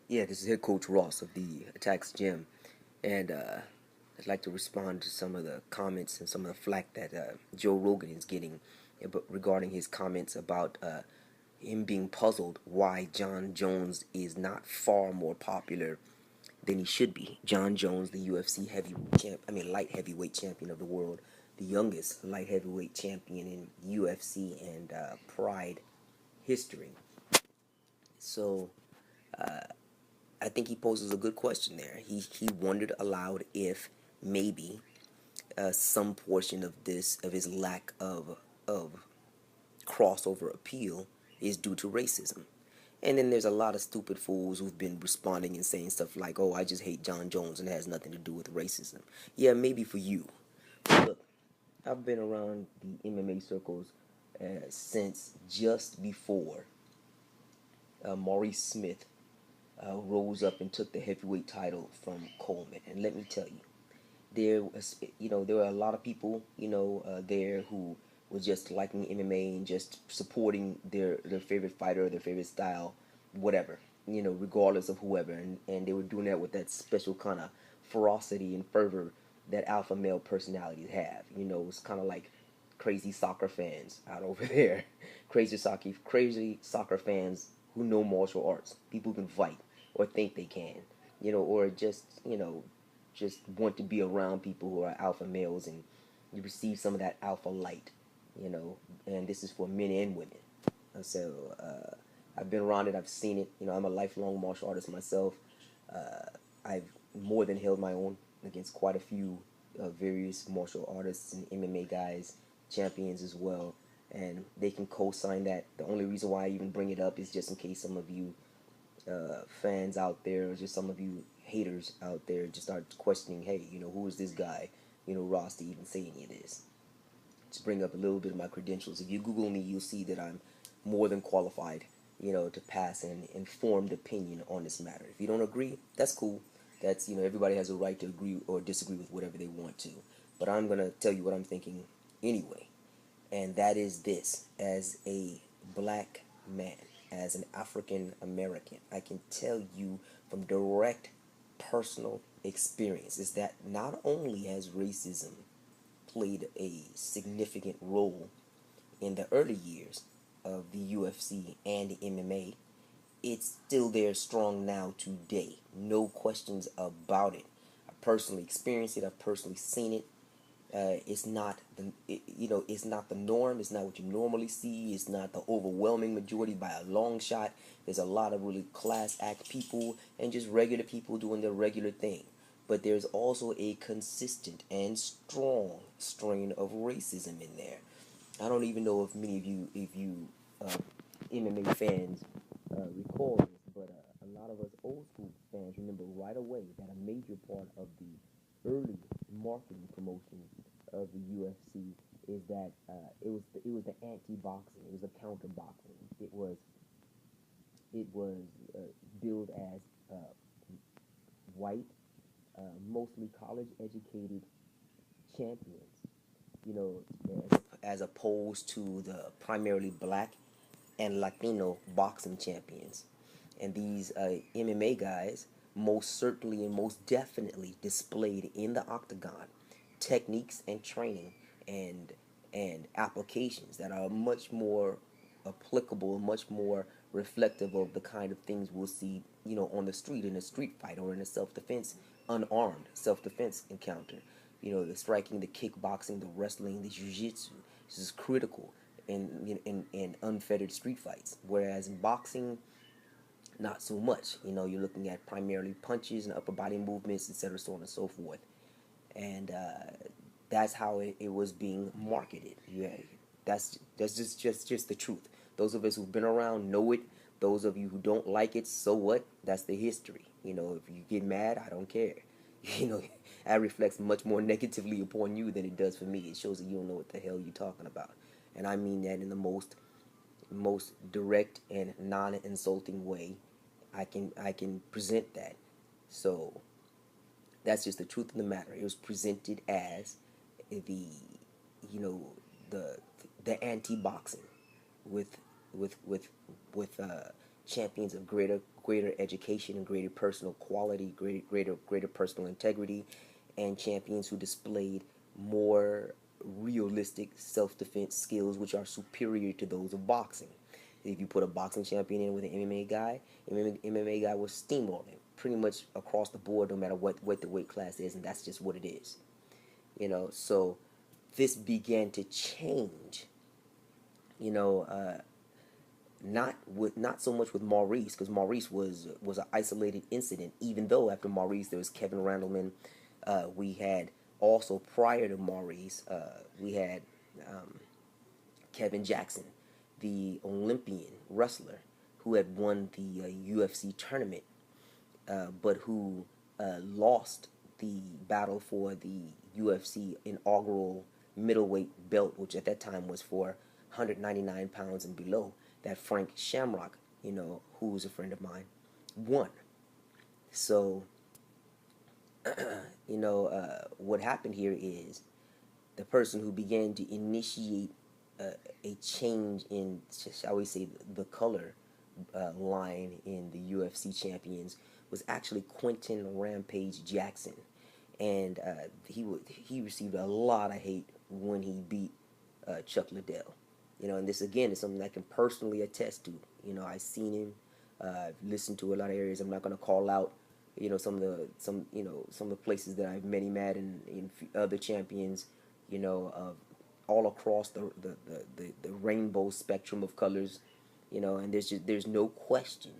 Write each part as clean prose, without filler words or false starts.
Yeah, this is head coach Ross of the Atacx Gym, and I'd like to respond to some of the comments and some of the flack that Joe Rogan is getting regarding his comments about him being puzzled why Jon Jones is not far more popular than he should be. Jon Jones, the UFC light heavyweight champion of the world, the youngest light heavyweight champion in UFC and Pride history. So I think he poses a good question there. He wondered aloud if maybe some portion of his lack of crossover appeal is due to racism. And then there's a lot of stupid fools who've been responding and saying stuff like, "Oh, I just hate Jon Jones and it has nothing to do with racism." Yeah, maybe for you. But look, I've been around the MMA circles since just before Maurice Smith rose up and took the heavyweight title from Coleman. And let me tell you, there were a lot of people, there who were just liking MMA and just supporting their favorite fighter, their favorite style, whatever, regardless of whoever, and they were doing that with that special kind of ferocity and fervor that alpha male personalities have. It's kind of like crazy soccer fans out over there, crazy soccer fans who know martial arts, people who can fight or think they can, or just want to be around people who are alpha males and you receive some of that alpha light, and this is for men and women. So I've been around it, I've seen it. I'm a lifelong martial artist myself. I've more than held my own against quite a few various martial artists and MMA guys, champions as well, and they can co-sign that. The only reason why I even bring it up is just in case some of you fans out there, or just some of you haters out there, just start questioning, hey, who is this guy, Ross, to even say any of this. To bring up a little bit of my credentials. If you Google me, you'll see that I'm more than qualified, to pass an informed opinion on this matter. If you don't agree, that's cool. That's, everybody has a right to agree or disagree with whatever they want to. But I'm going to tell you what I'm thinking anyway. And that is this: as a black man, as an African American, I can tell you from direct personal experience is that not only has racism played a significant role in the early years of the UFC and MMA, it's still there strong now today. No questions about it. I personally experienced it. I've personally seen it. It's not the norm. It's not what you normally see. It's not the overwhelming majority by a long shot. There's a lot of really class act people and just regular people doing their regular thing. But there's also a consistent and strong strain of racism in there. I don't even know if many of you, if you MMA fans recall this, but a lot of us old school fans remember right away that a major part of the early marketing promotion of the UFC is that it was the anti-boxing, it was the counter-boxing, it was billed as white, mostly college-educated champions, you know, as opposed to the primarily black and Latino boxing champions. And these MMA guys most certainly and most definitely displayed in the octagon techniques and training and applications that are much more applicable, much more reflective of the kind of things we'll see, on the street in a street fight or in a self-defense, unarmed self-defense encounter. The striking, the kickboxing, the wrestling, the jiu-jitsu. This is critical in unfettered street fights. Whereas in boxing, not so much. You're looking at primarily punches and upper body movements, etc., so on and so forth. And that's how it was being marketed. Yeah, that's just the truth. Those of us who've been around know it. Those of you who don't like it, so what? That's the history. If you get mad, I don't care. You know, that reflects much more negatively upon you than it does for me. It shows that you don't know what the hell you're talking about. And I mean that in the most direct and non-insulting way I can present that. So that's just the truth of the matter. It was presented as the you know the anti-boxing with with with with champions of greater education and greater personal quality, greater personal integrity, and champions who displayed more realistic self-defense skills which are superior to those of boxing. If you put a boxing champion in with an MMA guy, MMA guy will steamroll him pretty much across the board, no matter what the weight class is, and that's just what it is. So this began to change. You know, not so much with Maurice, because Maurice was an isolated incident. Even though after Maurice there was Kevin Randleman, we had also prior to Maurice, we had Kevin Jackson, the Olympian wrestler who had won the UFC tournament, but who lost the battle for the UFC inaugural middleweight belt, which at that time was for 199 pounds and below. That Frank Shamrock, who's a friend of mine, won. So, what happened here is the person who began to initiate a change in, shall we say, the color line in the UFC champions was actually Quentin Rampage Jackson, and he received a lot of hate when he beat Chuck Liddell. And this again is something I can personally attest to. I've seen him, listened to a lot of areas. I'm not going to call out, some of the places that I've met him at, and in other champions, all across the rainbow spectrum of colors, and there's no question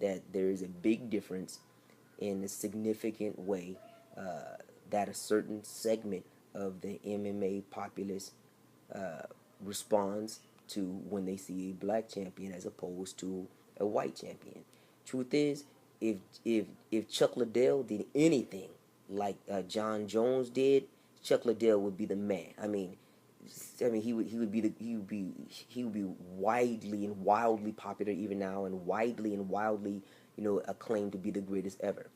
that there is a big difference in a significant way that a certain segment of the MMA populace responds to when they see a black champion as opposed to a white champion. Truth is, if Chuck Liddell did anything like Jon Jones did, Chuck Liddell would be the man. I mean, he would be widely and wildly popular even now, and widely and wildly acclaimed to be the greatest ever.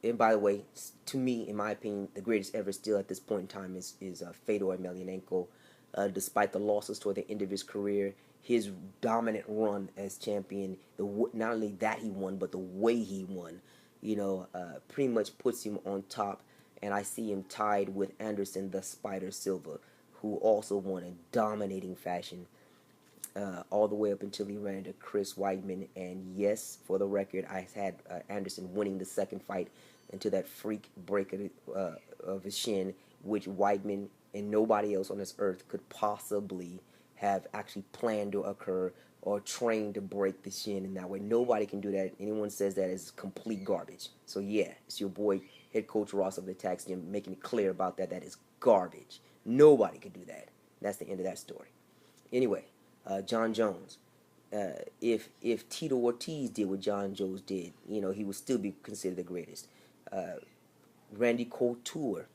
And by the way, to me, in my opinion, the greatest ever still at this point in time is Fedor Emelianenko. Despite the losses toward the end of his career, his dominant run as champion, not only that he won, but the way he won, pretty much puts him on top. And I see him tied with Anderson the Spider Silva, who also won in dominating fashion, all the way up until he ran into Chris Weidman. And yes, for the record, I had Anderson winning the second fight until that freak break of his shin, which Weidman and nobody else on this earth could possibly have actually planned to occur or trained to break the shin in that way. Nobody can do that. Anyone says that is complete garbage. So yeah, it's your boy, head coach Ross of the Atacx Gym, making it clear about that. That is garbage. Nobody can do that. That's the end of that story. Anyway, Jon Jones. If Tito Ortiz did what Jon Jones did, he would still be considered the greatest. Randy Couture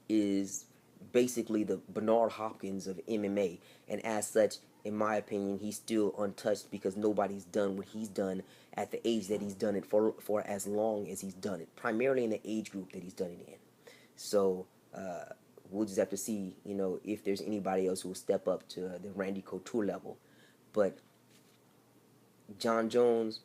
is basically the Bernard Hopkins of MMA, and as such, in my opinion, he's still untouched because nobody's done what he's done at the age that he's done it for as long as he's done it, primarily in the age group that he's done it in. So we'll just have to see, if there's anybody else who will step up to the Randy Couture level. But Jon Jones,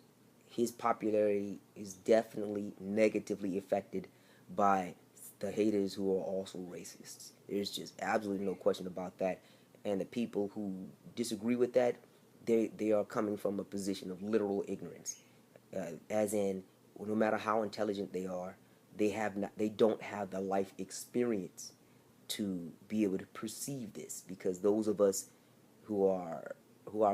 his popularity is definitely negatively affected by the haters who are also racists. There's just absolutely no question about that. And the people who disagree with that, they are coming from a position of literal ignorance. As in, no matter how intelligent they are, they don't have the life experience to be able to perceive this. Because those of us who are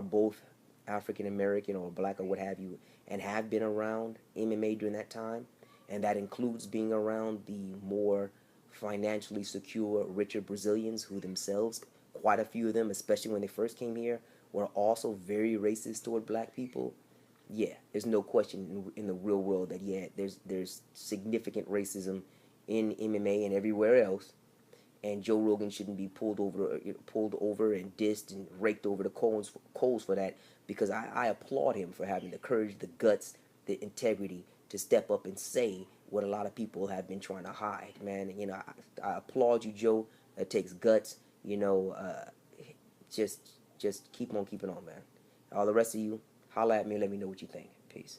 both African American or black or what have you, and have been around MMA during that time, and that includes being around the more financially secure, richer Brazilians who themselves, quite a few of them, especially when they first came here, were also very racist toward black people. Yeah, there's no question in the real world that there's significant racism in MMA and everywhere else, and Joe Rogan shouldn't be pulled over and dissed and raked over the coals for that, because I applaud him for having the courage, the guts, the integrity to step up and say what a lot of people have been trying to hide. Man, I applaud you, Joe. It takes guts. just keep on keeping on, man. All the rest of you, holla at me and let me know what you think. Peace.